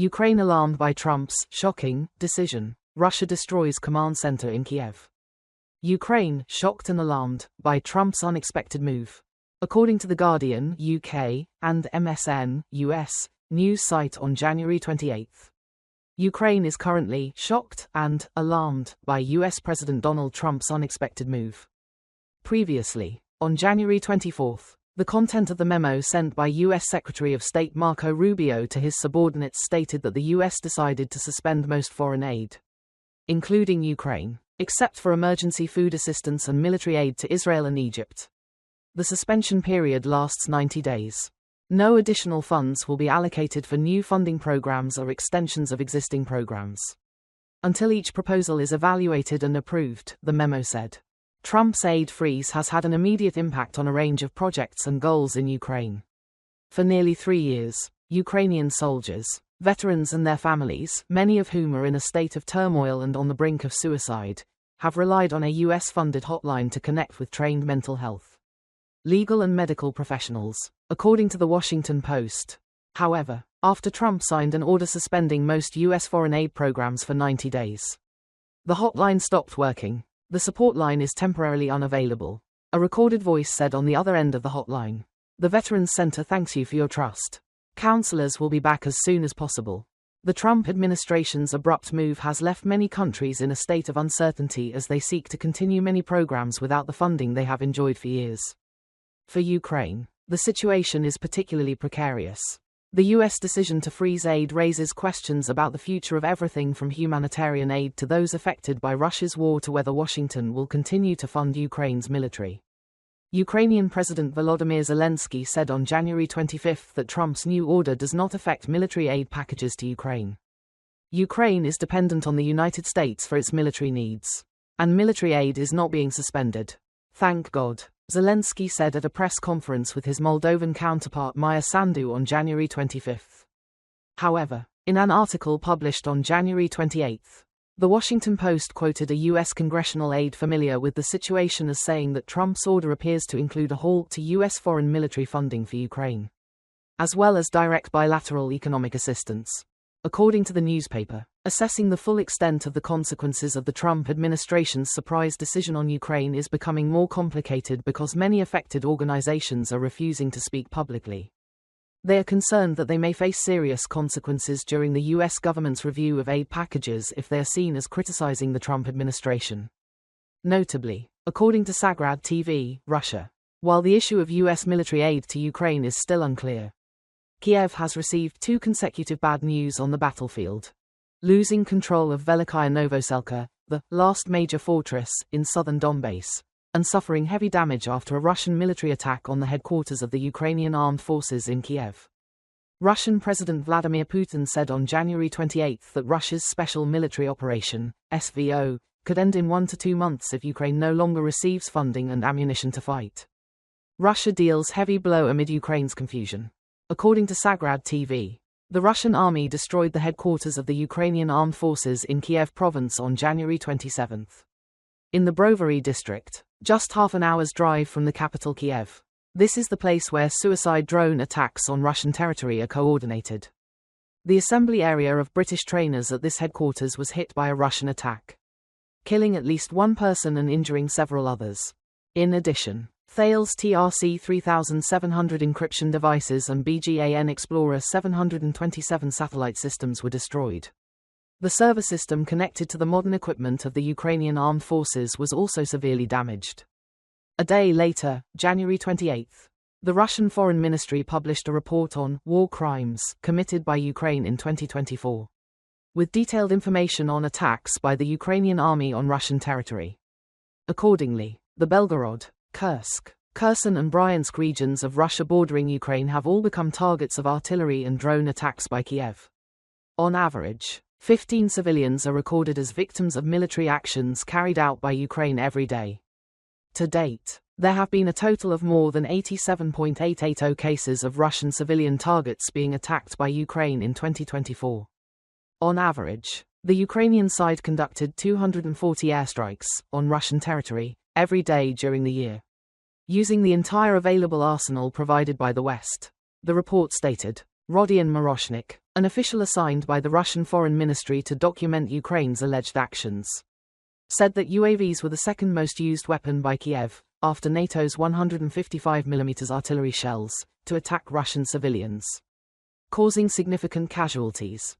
Ukraine alarmed by Trump's shocking decision. Russia destroys command center in Kiev. Ukraine shocked and alarmed by Trump's unexpected move. According to The Guardian, UK, and MSN, US, news site on January 28. Ukraine is currently shocked and alarmed by US President Donald Trump's unexpected move. Previously, on January 24, the content of the memo sent by U.S. Secretary of State Marco Rubio to his subordinates stated that the U.S. decided to suspend most foreign aid, including Ukraine, except for emergency food assistance and military aid to Israel and Egypt. The suspension period lasts 90 days. No additional funds will be allocated for new funding programs or extensions of existing programs until each proposal is evaluated and approved, the memo said. Trump's aid freeze has had an immediate impact on a range of projects and goals in Ukraine. For nearly 3 years, Ukrainian soldiers, veterans and their families, many of whom are in a state of turmoil and on the brink of suicide, have relied on a US-funded hotline to connect with trained mental health, legal and medical professionals, according to the Washington Post. However, after Trump signed an order suspending most US foreign aid programs for 90 days, the hotline stopped working. The support line is temporarily unavailable, a recorded voice said on the other end of the hotline. The Veterans Center thanks you for your trust. Counselors will be back as soon as possible. The Trump administration's abrupt move has left many countries in a state of uncertainty as they seek to continue many programs without the funding they have enjoyed for years. For Ukraine, the situation is particularly precarious. The U.S. decision to freeze aid raises questions about the future of everything from humanitarian aid to those affected by Russia's war to whether Washington will continue to fund Ukraine's military. Ukrainian President Volodymyr Zelensky said on January 25 that Trump's new order does not affect military aid packages to Ukraine. Ukraine is dependent on the United States for its military needs, and military aid is not being suspended. Thank God, Zelensky said at a press conference with his Moldovan counterpart Maia Sandu on January 25. However, in an article published on January 28, The Washington Post quoted a U.S. congressional aide familiar with the situation as saying that Trump's order appears to include a halt to U.S. foreign military funding for Ukraine, as well as direct bilateral economic assistance. According to the newspaper, assessing the full extent of the consequences of the Trump administration's surprise decision on Ukraine is becoming more complicated because many affected organizations are refusing to speak publicly. They are concerned that they may face serious consequences during the U.S. government's review of aid packages if they are seen as criticizing the Trump administration. Notably, according to Sagrad TV, Russia, while the issue of U.S. military aid to Ukraine is still unclear, Kiev has received 2 consecutive bad news on the battlefield. Losing control of Velikaya Novoselka, the last major fortress in southern Donbass, and suffering heavy damage after a Russian military attack on the headquarters of the Ukrainian armed forces in Kiev. Russian President Vladimir Putin said on January 28 that Russia's special military operation, SVO, could end in 1 to 2 months if Ukraine no longer receives funding and ammunition to fight. Russia deals heavy blow amid Ukraine's confusion. According to Sagrad TV, the Russian army destroyed the headquarters of the Ukrainian armed forces in Kiev province on January 27. In the Brovary district, just half an hour's drive from the capital Kiev, this is the place where suicide drone attacks on Russian territory are coordinated. The assembly area of British trainers at this headquarters was hit by a Russian attack, killing at least 1 person and injuring several others. In addition, Thales TRC 3700 encryption devices and BGAN Explorer 727 satellite systems were destroyed. The server system connected to the modern equipment of the Ukrainian armed forces was also severely damaged. A day later, January 28, the Russian Foreign Ministry published a report on war crimes committed by Ukraine in 2024, with detailed information on attacks by the Ukrainian army on Russian territory. Accordingly, the Belgorod, Kursk, Kherson and Bryansk regions of Russia bordering Ukraine have all become targets of artillery and drone attacks by Kiev. On average, 15 civilians are recorded as victims of military actions carried out by Ukraine every day. To date, there have been a total of more than 87.880 cases of Russian civilian targets being attacked by Ukraine in 2024. On average, the Ukrainian side conducted 240 airstrikes on Russian territory every day during the year, using the entire available arsenal provided by the West, the report stated. Rodion Moroshnik, An official assigned by the Russian Foreign Ministry to document Ukraine's alleged actions said that UAVs were the second most used weapon by Kiev, after NATO's 155mm artillery shells, to attack Russian civilians, causing significant casualties.